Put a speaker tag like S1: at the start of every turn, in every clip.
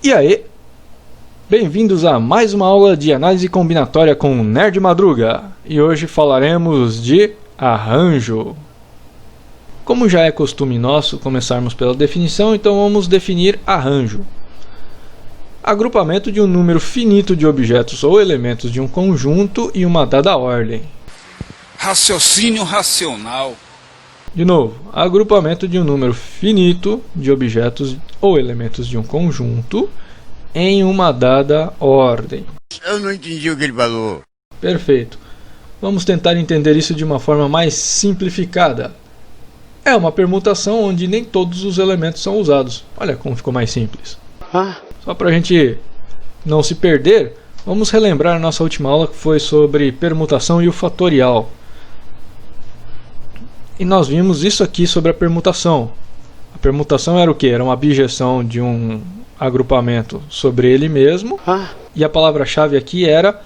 S1: E aí, bem-vindos a mais uma aula de análise combinatória com Nerd Madruga. E hoje falaremos de arranjo. Como já é costume nosso começarmos pela definição, então vamos definir arranjo. Agrupamento de um número finito de objetos ou elementos de um conjunto em uma dada ordem.
S2: Raciocínio racional.
S1: De novo, agrupamento de um número finito de objetos ou elementos de um conjunto em uma dada ordem.
S3: Eu não entendi o que ele falou.
S1: Perfeito. Vamos tentar entender isso de uma forma mais simplificada. É uma permutação onde nem todos os elementos são usados. Olha como ficou mais simples. Só para a gente não se perder, vamos relembrar a nossa última aula que foi sobre permutação e o fatorial. E nós vimos isso aqui sobre a permutação. A permutação era o que? Era uma abjeção de um agrupamento sobre ele mesmo. E a palavra-chave aqui era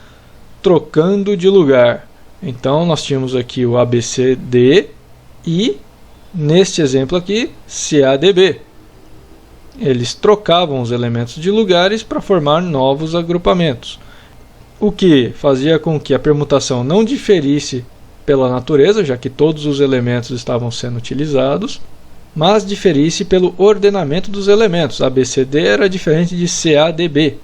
S1: trocando de lugar. Então nós tínhamos aqui o ABCD e, neste exemplo aqui, CADB. Eles trocavam os elementos de lugares para formar novos agrupamentos. O que fazia com que a permutação não diferisse pela natureza, já que todos os elementos estavam sendo utilizados, mas diferisse pelo ordenamento dos elementos. ABCD era diferente de CADB.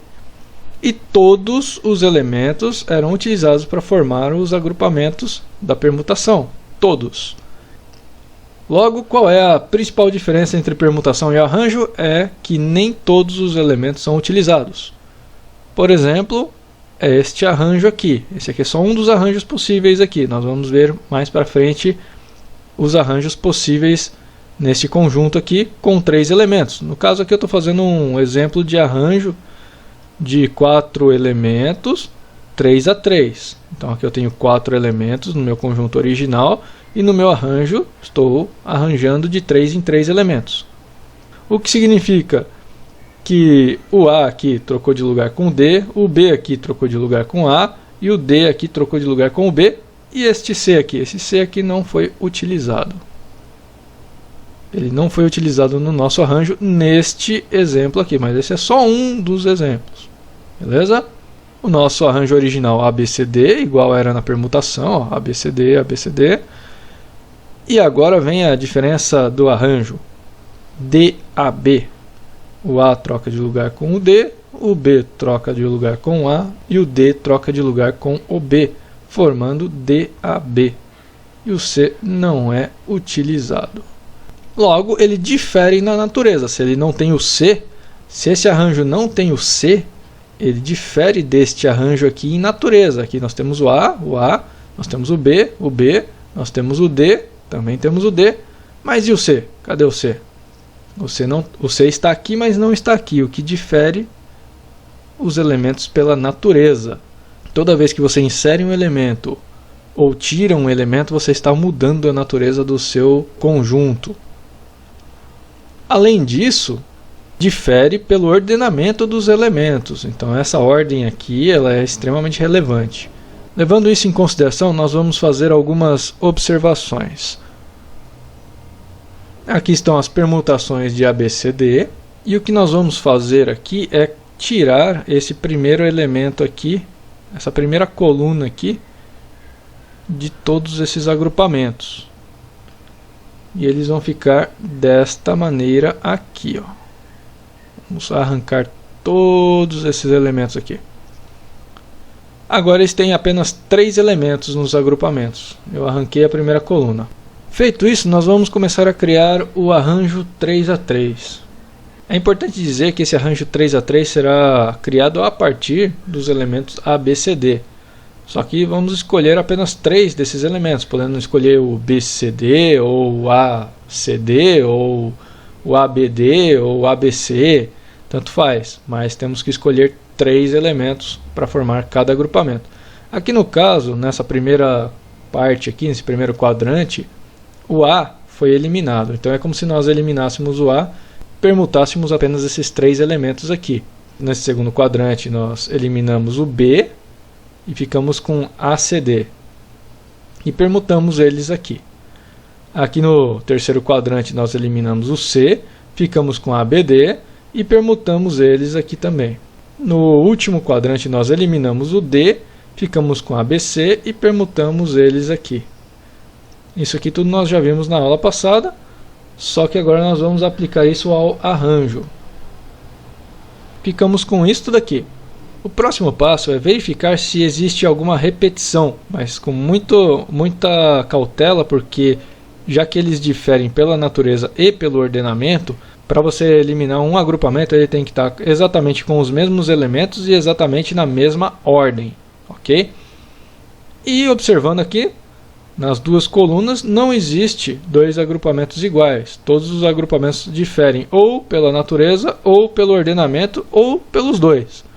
S1: E todos os elementos eram utilizados para formar os agrupamentos da permutação. Todos. Logo, qual é a principal diferença entre permutação e arranjo? É que nem todos os elementos são utilizados. Por exemplo, é este arranjo aqui. Esse aqui é só um dos arranjos possíveis aqui. Nós vamos ver mais para frente os arranjos possíveis neste conjunto aqui com 3 elementos. No caso aqui eu estou fazendo um exemplo de arranjo de 4 elementos, 3 a 3. Então aqui eu tenho 4 elementos no meu conjunto original e no meu arranjo estou arranjando de 3 em 3 elementos. O que significa que o A aqui trocou de lugar com o D, o B aqui trocou de lugar com o A e o D aqui trocou de lugar com o B e este C aqui. Esse C aqui não foi utilizado. Ele não foi utilizado no nosso arranjo neste exemplo aqui, mas esse é só um dos exemplos. Beleza? O nosso arranjo original ABCD, igual era na permutação, ó, ABCD, ABCD. E agora vem a diferença do arranjo DAB. O A troca de lugar com o D, o B troca de lugar com o A e o D troca de lugar com o B, formando DAB. E o C não é utilizado. Logo, ele difere na natureza. Se ele não tem o C, se esse arranjo não tem o C, ele difere deste arranjo aqui em natureza. Aqui nós temos o A, nós temos o B, nós temos o D, também temos o D. Mas e o C? Cadê o C? O C está aqui, mas não está aqui, o que difere os elementos pela natureza. Toda vez que você insere um elemento ou tira um elemento, você está mudando a natureza do seu conjunto. Além disso, difere pelo ordenamento dos elementos. Então essa ordem aqui ela é extremamente relevante. Levando isso em consideração, nós vamos fazer algumas observações. Aqui estão as permutações de ABCD e o que nós vamos fazer aqui é tirar esse primeiro elemento aqui, essa primeira coluna aqui, de todos esses agrupamentos. E eles vão ficar desta maneira aqui, ó. Vamos arrancar todos esses elementos aqui. Agora eles têm apenas 3 elementos nos agrupamentos. Eu arranquei a primeira coluna. Feito isso, nós vamos começar a criar o arranjo 3 a 3. É importante dizer que esse arranjo 3 a 3 será criado a partir dos elementos ABCD. Só que vamos escolher apenas 3 desses elementos, podendo escolher o BCD, ou o ACD, ou o ABD, ou o ABC, tanto faz. Mas temos que escolher 3 elementos para formar cada agrupamento. Aqui no caso, nessa primeira parte aqui, nesse primeiro quadrante, o A foi eliminado. Então é como se nós eliminássemos o A, permutássemos apenas esses 3 elementos aqui. Nesse segundo quadrante nós eliminamos o B e ficamos com ACD. E permutamos eles aqui. Aqui no terceiro quadrante nós eliminamos o C, ficamos com ABD e permutamos eles aqui também. No último quadrante nós eliminamos o D, ficamos com ABC e permutamos eles aqui. Isso aqui tudo nós já vimos na aula passada, só que agora nós vamos aplicar isso ao arranjo. Ficamos com isso daqui. O próximo passo é verificar se existe alguma repetição, mas com muita cautela, porque já que eles diferem pela natureza e pelo ordenamento, para você eliminar um agrupamento ele tem que estar exatamente com os mesmos elementos e exatamente na mesma ordem, ok? E observando aqui, nas duas colunas não existe dois agrupamentos iguais. Todos os agrupamentos diferem ou pela natureza, ou pelo ordenamento, ou pelos dois.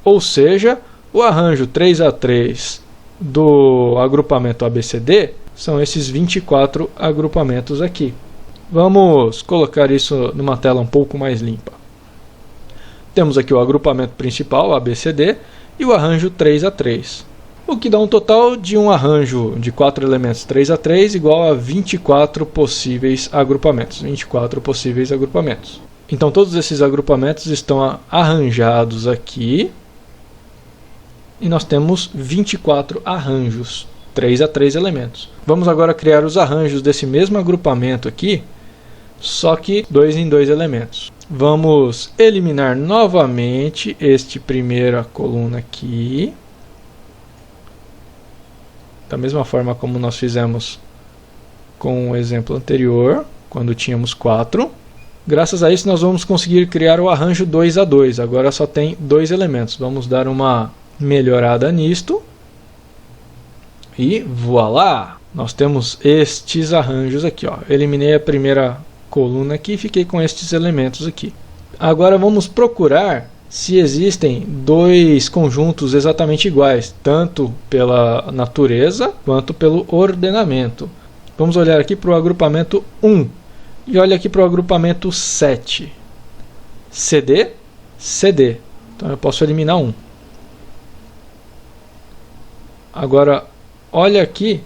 S1: Ou seja, o arranjo 3A3 do agrupamento ABCD são esses 24 agrupamentos aqui. Vamos colocar isso numa tela um pouco mais limpa. Temos aqui o agrupamento principal, ABCD, e o arranjo 3A3. O que dá um total de um arranjo de 4 elementos 3A3 igual a 24 possíveis agrupamentos. 24 possíveis agrupamentos. Então todos esses agrupamentos estão arranjados aqui. E nós temos 24 arranjos, 3A3 elementos. Vamos agora criar os arranjos desse mesmo agrupamento aqui, só que 2 em 2 elementos. Vamos eliminar novamente esta primeira coluna aqui. Da mesma forma como nós fizemos com o exemplo anterior, quando tínhamos 4. Graças a isso nós vamos conseguir criar o arranjo 2A2. Agora só tem 2 elementos. Vamos dar uma melhorada nisto e voilá, nós temos estes arranjos aqui, ó. Eliminei a primeira coluna aqui e fiquei com estes elementos aqui. Agora vamos procurar se existem dois conjuntos exatamente iguais, tanto pela natureza quanto pelo ordenamento. Vamos olhar aqui para o agrupamento 1 e olha aqui para o agrupamento 7. CD, CD. Então eu posso eliminar um. Agora, olha aqui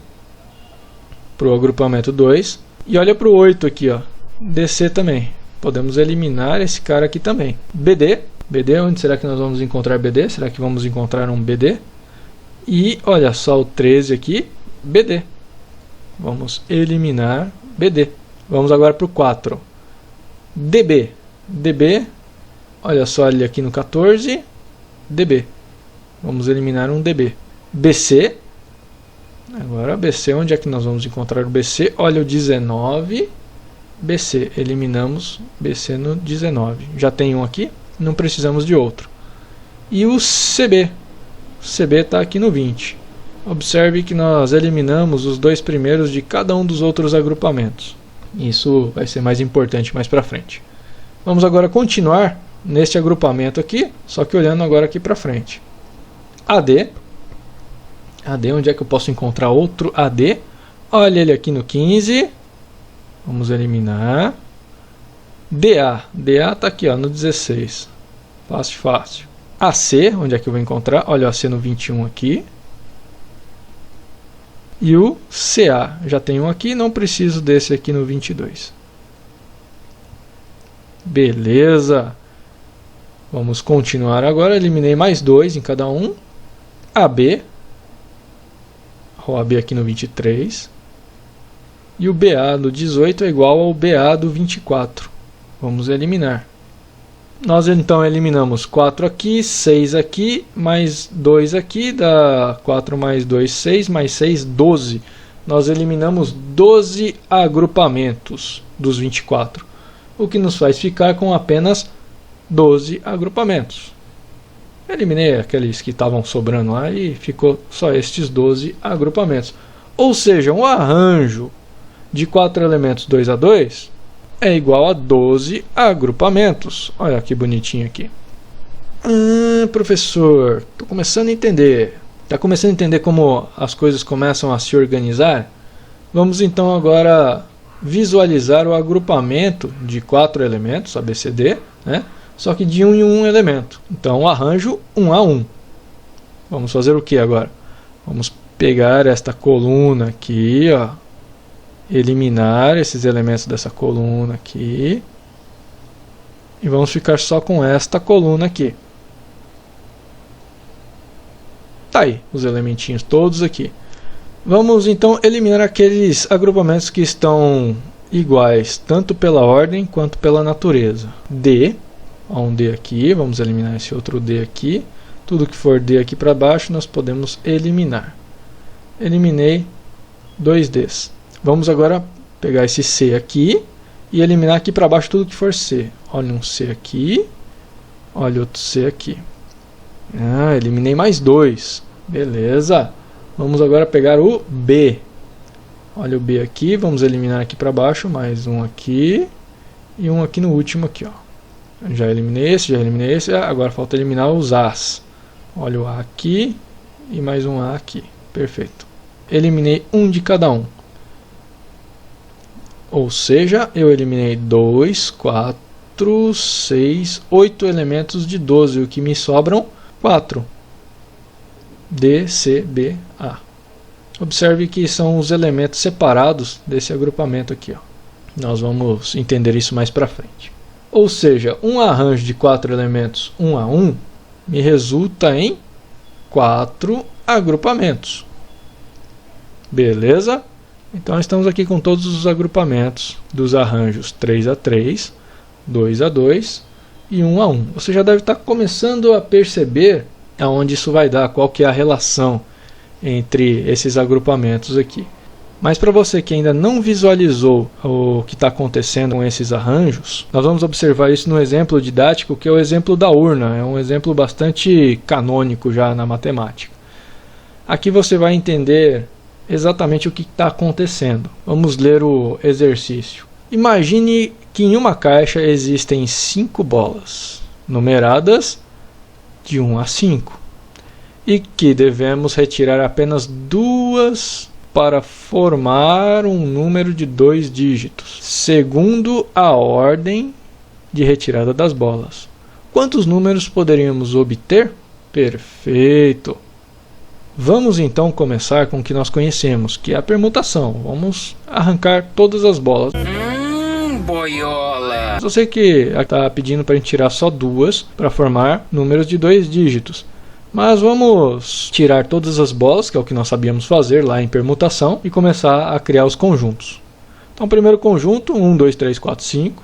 S1: para o agrupamento 2 e olha para o 8 aqui, ó, DC também. Podemos eliminar esse cara aqui também. BD, BD, onde será que nós vamos encontrar BD? Será que vamos encontrar um BD? E olha só o 13 aqui, BD. Vamos eliminar BD. Vamos agora para o 4. DB, DB, olha só ali aqui no 14, DB. Vamos eliminar um DB. BC, agora BC, onde é que nós vamos encontrar o BC? Olha o 19, BC, eliminamos BC no 19, já tem um aqui, não precisamos de outro. E o CB, CB está aqui no 20. Observe que nós eliminamos os dois primeiros de cada um dos outros agrupamentos. Isso vai ser mais importante mais para frente. Vamos agora continuar neste agrupamento aqui, só que olhando agora aqui para frente. AD, AD, onde é que eu posso encontrar outro AD? Olha ele aqui no 15. Vamos eliminar. DA, DA está aqui, ó, no 16. Fácil, fácil. AC, onde é que eu vou encontrar? Olha o AC no 21 aqui. E o CA, já tem um aqui, não preciso desse aqui no 22. Beleza. Vamos continuar agora. Eliminei mais 2 em cada um. AB. O AB aqui no 23. E o BA do 18 é igual ao BA do 24. Vamos eliminar. Nós então eliminamos 4 aqui, 6 aqui, mais 2 aqui, dá 4 mais 2, 6, mais 6, 12. Nós eliminamos 12 agrupamentos dos 24, o que nos faz ficar com apenas 12 agrupamentos. Eliminei aqueles que estavam sobrando lá e ficou só estes 12 agrupamentos. Ou seja, um arranjo de 4 elementos 2A2 é igual a 12 agrupamentos. Olha que bonitinho aqui. Professor, estou começando a entender. Está começando a entender como as coisas começam a se organizar? Vamos então agora visualizar o agrupamento de 4 elementos, ABCD, né? Só que de um em um elemento. Então, o arranjo 1 a 1. Vamos fazer o que agora? Vamos pegar esta coluna aqui, ó, eliminar esses elementos dessa coluna aqui. E vamos ficar só com esta coluna aqui. Tá aí, os elementinhos todos aqui. Vamos então eliminar aqueles agrupamentos que estão iguais, tanto pela ordem quanto pela natureza. D, há um D aqui, vamos eliminar esse outro D aqui. Tudo que for D aqui para baixo nós podemos eliminar. Eliminei 2 Ds. Vamos agora pegar esse C aqui e eliminar aqui para baixo tudo que for C. Olha um C aqui, olha outro C aqui. Eliminei mais 2. Beleza. Vamos agora pegar o B. Olha o B aqui, vamos eliminar aqui para baixo, mais um aqui e um aqui no último aqui, ó. Já eliminei esse, agora falta eliminar os A's. Olha o A aqui e mais um A aqui. Perfeito. Eliminei um de cada um. Ou seja, eu eliminei 2, 4, 6, 8 elementos de 12. O que me sobram? 4. D, C, B, A. Observe que são os elementos separados desse agrupamento aqui, ó. Nós vamos entender isso mais para frente. Ou seja, um arranjo de 4 elementos 1 a 1 me resulta em 4 agrupamentos. Beleza? Então estamos aqui com todos os agrupamentos dos arranjos 3 a 3, 2 a 2 e 1 a 1. Você já deve estar começando a perceber aonde isso vai dar, qual que é a relação entre esses agrupamentos aqui. Mas para você que ainda não visualizou o que está acontecendo com esses arranjos, nós vamos observar isso no exemplo didático, que é o exemplo da urna. É um exemplo bastante canônico já na matemática. Aqui você vai entender exatamente o que está acontecendo. Vamos ler o exercício. Imagine que em uma caixa existem 5 bolas, numeradas de 1 a 5, e que devemos retirar apenas 2 para formar um número de 2 dígitos, segundo a ordem de retirada das bolas. Quantos números poderíamos obter? Perfeito! Vamos então começar com o que nós conhecemos, que é a permutação. Vamos arrancar todas as bolas.
S2: Boiola!
S1: Eu sei que está pedindo para a gente tirar só 2 para formar números de 2 dígitos. Mas vamos tirar todas as bolas, que é o que nós sabíamos fazer lá em permutação, e começar a criar os conjuntos. Então, primeiro conjunto, 1, 2, 3, 4, 5.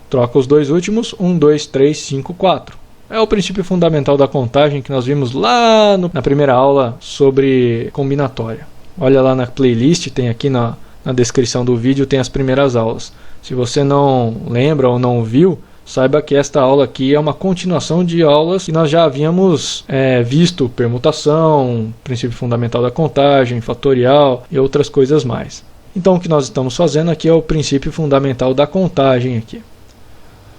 S1: Troca os dois últimos, 1, 2, 3, 5, 4. É o princípio fundamental da contagem que nós vimos lá na primeira aula sobre combinatória. Olha lá na playlist, tem aqui na descrição do vídeo, tem as primeiras aulas. Se você não lembra ou não viu, saiba que esta aula aqui é uma continuação de aulas que nós já havíamos visto: permutação, princípio fundamental da contagem, fatorial e outras coisas mais. Então o que nós estamos fazendo aqui é o princípio fundamental da contagem aqui.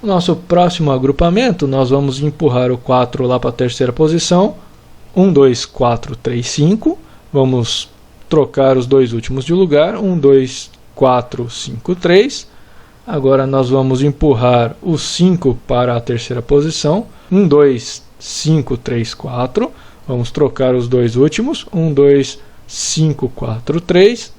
S1: No nosso próximo agrupamento, nós vamos empurrar o 4 lá para a terceira posição. 1, 2, 4, 3, 5. Vamos trocar os dois últimos de lugar. 1, 2, 4, 5, 3. Agora nós vamos empurrar o 5 para a terceira posição. 1, 2, 5, 3, 4. Vamos trocar os dois últimos. 1, 2, 5, 4, 3.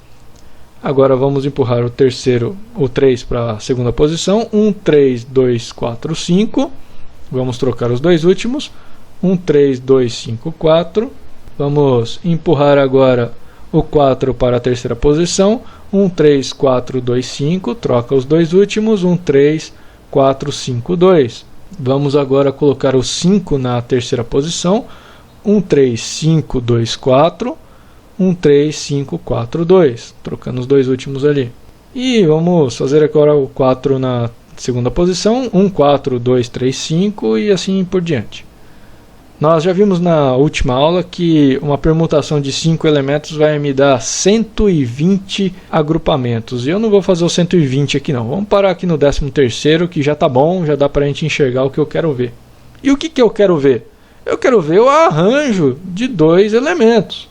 S1: Agora vamos empurrar o 3 para a segunda posição. 1, 3, 2, 4, 5. Vamos trocar os dois últimos. 1, 3, 2, 5, 4. Vamos empurrar agora o 4 para a terceira posição. 1, 3, 4, 2, 5. Troca os dois últimos. 1, 3, 4, 5, 2. Vamos agora colocar o 5 na terceira posição. 1, 3, 5, 2, 4. 1, 3, 5, 4, 2. Trocando os dois últimos ali. E vamos fazer agora o 4 na segunda posição. 1, 4, 2, 3, 5 e assim por diante. Nós já vimos na última aula que uma permutação de 5 elementos vai me dar 120 agrupamentos. E eu não vou fazer o 120 aqui não. Vamos parar aqui no 13º, que já está bom, já dá para a gente enxergar o que eu quero ver. E o que eu quero ver? Eu quero ver o arranjo de 2 elementos.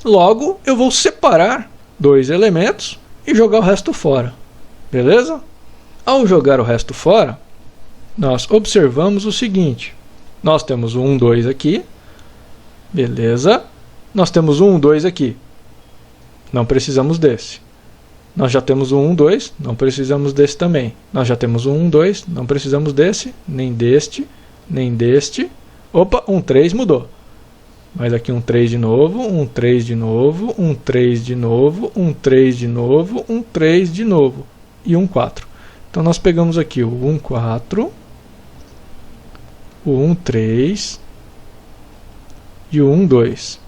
S1: Logo, eu vou separar 2 elementos e jogar o resto fora. Beleza? Ao jogar o resto fora, nós observamos o seguinte. Nós temos o 1, 2 aqui. Beleza. Nós temos o 1, 2 aqui. Não precisamos desse. Nós já temos o 1, 2, não precisamos desse também. Nós já temos o 1, 2, não precisamos desse, nem deste, nem deste. Opa, um 3 mudou. Mas aqui um 3 de novo, um 3 de novo, um 3 de novo, um 3 de novo, um 3 de novo e um 4. Então nós pegamos aqui o 1, 4, o 1, 3 e o 1, 2.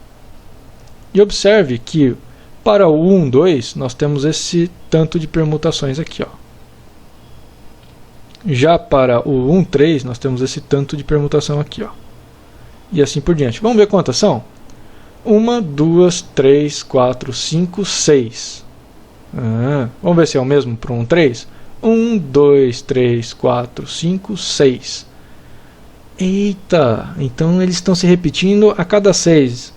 S1: E observe que para o 1, 2 nós temos esse tanto de permutações aqui, ó. Já para o 1, 3 nós temos esse tanto de permutação aqui, ó. E assim por diante. Vamos ver quantas são? 1, 2, 3, 4, 5, 6. Vamos ver se é o mesmo para o 1, 3? 1, 2, 3, 4, 5, 6. Eita! Então eles estão se repetindo a cada 6.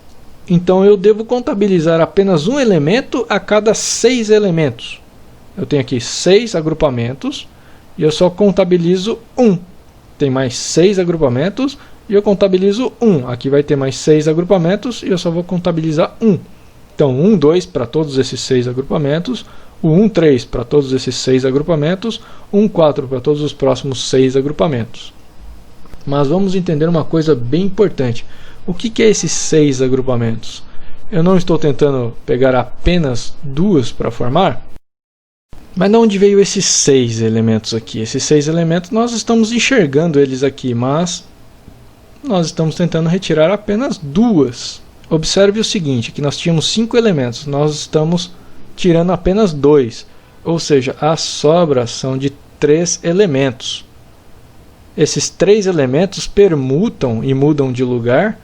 S1: Então eu devo contabilizar apenas um elemento a cada 6 elementos. Eu tenho aqui 6 agrupamentos e eu só contabilizo 1. Tem mais 6 agrupamentos e eu contabilizo 1. Aqui vai ter mais 6 agrupamentos e eu só vou contabilizar 1. Então 1, 2 para todos esses 6 agrupamentos, o 1, 3 para todos esses 6 agrupamentos, 1, 4 para todos os próximos 6 agrupamentos. Mas vamos entender uma coisa bem importante. O que é esses 6 agrupamentos? Eu não estou tentando pegar apenas 2 para formar, mas de onde veio esses 6 elementos aqui? Esses 6 elementos nós estamos enxergando eles aqui, mas nós estamos tentando retirar apenas 2. Observe o seguinte, que nós tínhamos 5 elementos, nós estamos tirando apenas 2, ou seja, a sobra são de 3 elementos. Esses 3 elementos permutam e mudam de lugar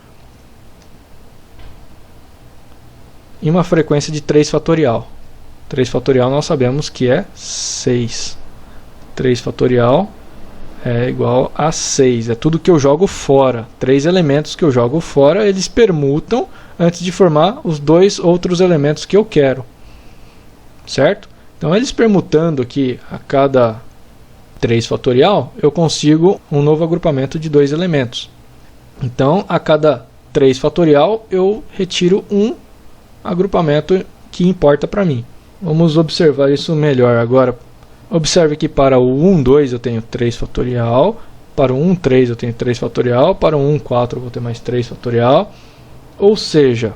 S1: em uma frequência de 3 fatorial. 3 fatorial nós sabemos que é 6. 3 fatorial é igual a 6. É tudo que eu jogo fora. 3 elementos que eu jogo fora, eles permutam antes de formar os 2 outros elementos que eu quero. Certo? Então eles permutando aqui a cada 3 fatorial, eu consigo um novo agrupamento de 2 elementos. Então a cada 3 fatorial eu retiro um agrupamento que importa para mim. Vamos observar isso melhor agora. Observe que para o 1, 2 eu tenho 3 fatorial, para o 1, 3 eu tenho 3 fatorial, para o 1, 4 eu vou ter mais 3 fatorial. Ou seja,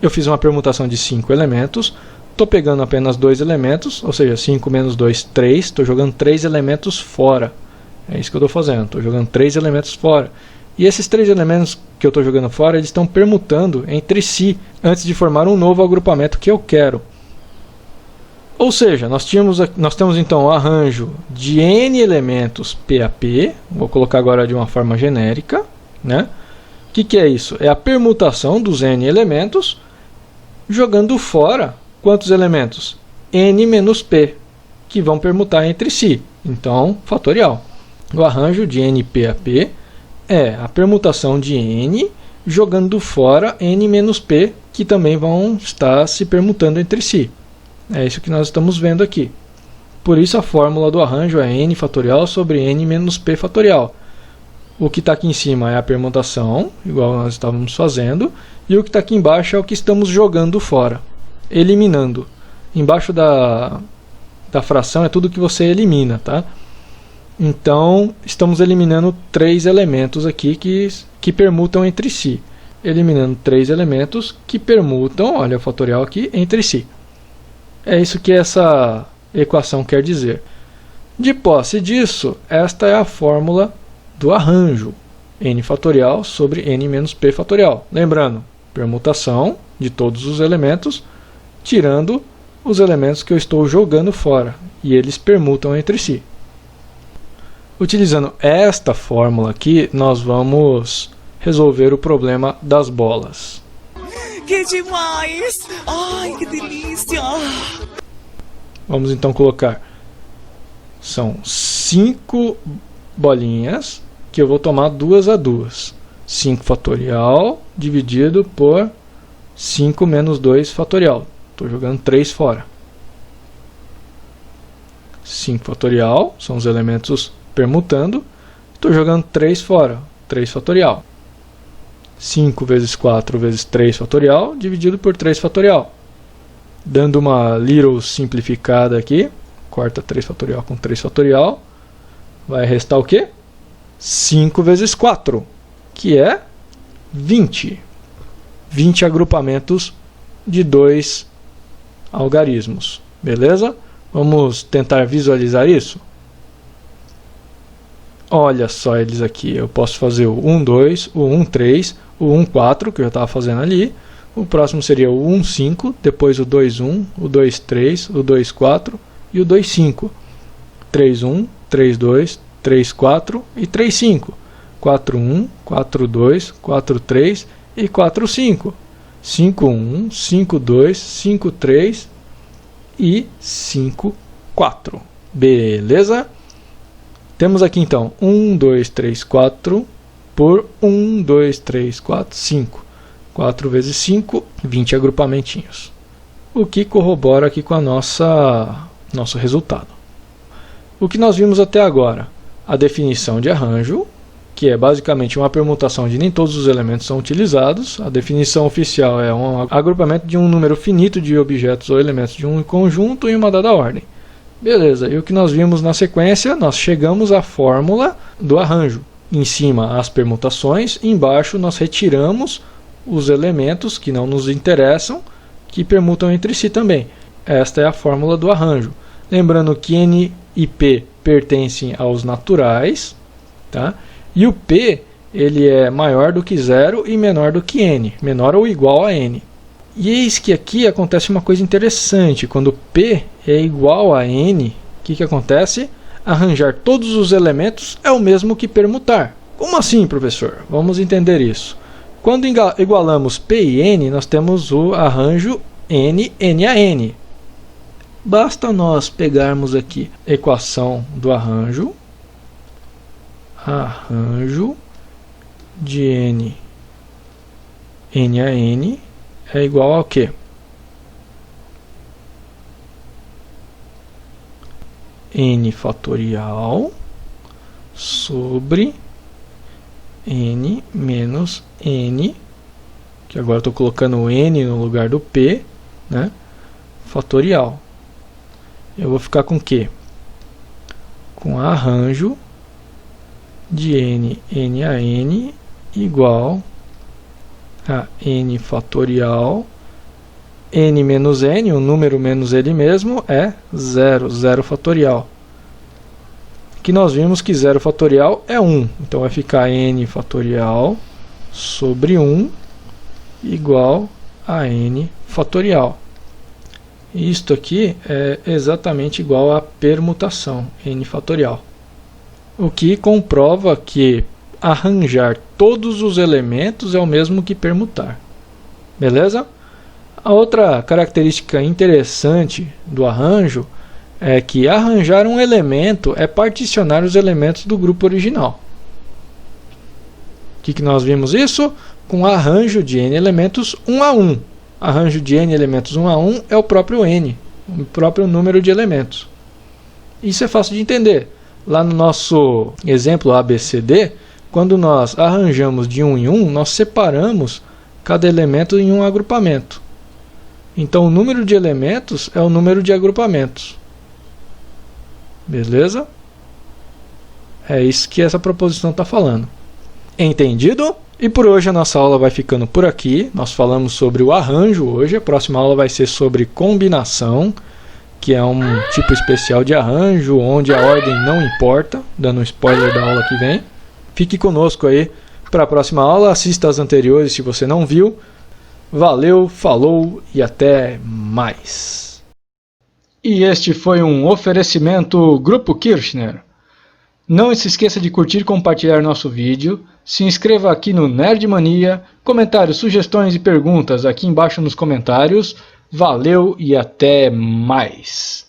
S1: eu fiz uma permutação de 5 elementos, estou pegando apenas 2 elementos, ou seja, 5 menos 2, 3, estou jogando 3 elementos fora. É isso que eu estou fazendo, estou jogando 3 elementos fora. E esses 3 elementos que eu estou jogando fora, eles estão permutando entre si, antes de formar um novo agrupamento que eu quero. Ou seja, nós temos então o arranjo de n elementos PAP, vou colocar agora de uma forma genérica, né? O que é isso? É a permutação dos n elementos, jogando fora quantos elementos? N menos P, que vão permutar entre si, então fatorial. O arranjo de NPAP é a permutação de n, jogando fora n menos P, que também vão estar se permutando entre si. É isso que nós estamos vendo aqui. Por isso a fórmula do arranjo é n fatorial sobre n menos p fatorial. O que está aqui em cima é a permutação, igual nós estávamos fazendo, e o que está aqui embaixo é o que estamos jogando fora, eliminando. Embaixo da fração é tudo que você elimina, tá? Então estamos eliminando 3 elementos aqui que permutam entre si. Eliminando 3 elementos que permutam, olha o fatorial aqui, entre si. É isso que essa equação quer dizer. De posse disso, esta é a fórmula do arranjo. N fatorial sobre n menos p fatorial. Lembrando, permutação de todos os elementos, tirando os elementos que eu estou jogando fora. E eles permutam entre si. Utilizando esta fórmula aqui, nós vamos resolver o problema das bolas.
S4: Que demais! Ai, que delícia!
S1: Vamos então colocar. São 5 bolinhas que eu vou tomar 2 a 2. 5 fatorial dividido por 5 menos 2 fatorial. Estou jogando 3 fora. 5 fatorial são os elementos permutando. Estou jogando 3 fora. 3 fatorial. 5 vezes 4 vezes 3 fatorial dividido por 3 fatorial. Dando uma little simplificada aqui, corta 3 fatorial com 3 fatorial, vai restar o quê? 5 vezes 4, que é 20. 20 agrupamentos de 2 algarismos, beleza? Vamos tentar visualizar isso? Olha só eles aqui, eu posso fazer o 1, 2, o 1, 3, o 1, 4, que eu já estava fazendo ali. O próximo seria o 1, 5, depois o 2, 1, o 2, 3, o 2, 4 e o 2, 5. 3, 1, 3, 2, 3, 4 e 3, 5. 4, 1, 4, 2, 4, 3 e 4, 5. 5, 1, 5, 2, 5, 3 e 5, 4. Beleza? Temos aqui então 1, 2, 3, 4 por 1, 2, 3, 4, 5. 4 vezes 5, 20 agrupamentinhos. O que corrobora aqui com a nosso resultado. O que nós vimos até agora? A definição de arranjo, que é basicamente uma permutação de nem todos os elementos são utilizados. A definição oficial é um agrupamento de um número finito de objetos ou elementos de um conjunto em uma dada ordem. Beleza, e o que nós vimos na sequência? Nós chegamos à fórmula do arranjo. Em cima as permutações, embaixo nós retiramos os elementos que não nos interessam, que permutam entre si também. Esta é a fórmula do arranjo. Lembrando que N e P pertencem aos naturais, tá? E o P ele é maior do que 0 e menor do que N, menor ou igual a N. E eis que aqui acontece uma coisa interessante. Quando P é igual a N, o que acontece? Arranjar todos os elementos é o mesmo que permutar. Como assim, professor? Vamos entender isso. Quando igualamos P e N, nós temos o arranjo N, N a N. Basta nós pegarmos aqui a equação do arranjo de N, N a N é igual ao quê? N fatorial sobre N menos N, que agora estou colocando o N no lugar do P, né? Fatorial. Eu vou ficar com o quê? Com arranjo de N, N a N igual a N fatorial. N menos N, o número menos ele mesmo, é 0, 0 fatorial. Aqui nós vimos que 0 fatorial é 1, então vai ficar N fatorial sobre 1 igual a N fatorial. Isto aqui é exatamente igual à permutação, N fatorial. O que comprova que arranjar todos os elementos é o mesmo que permutar. Beleza? A outra característica interessante do arranjo é que arranjar um elemento é particionar os elementos do grupo original. O que nós vimos isso? Com arranjo de n elementos 1 a 1. Arranjo de n elementos 1 a 1 é o próprio n, o próprio número de elementos. Isso é fácil de entender. Lá no nosso exemplo ABCD, quando nós arranjamos de 1 em 1, nós separamos cada elemento em um agrupamento. Então o número de elementos é o número de agrupamentos. Beleza? É isso que essa proposição está falando. Entendido? E por hoje a nossa aula vai ficando por aqui. Nós falamos sobre o arranjo hoje. A próxima aula vai ser sobre combinação, que é um tipo especial de arranjo, onde a ordem não importa, dando um spoiler da aula que vem. Fique conosco aí para a próxima aula. Assista as anteriores se você não viu. Valeu, falou e até mais. E este foi um oferecimento Grupo Kirchner. Não se esqueça de curtir e compartilhar nosso vídeo. Se inscreva aqui no Nerd Mania. Comentários, sugestões e perguntas aqui embaixo nos comentários. Valeu e até mais.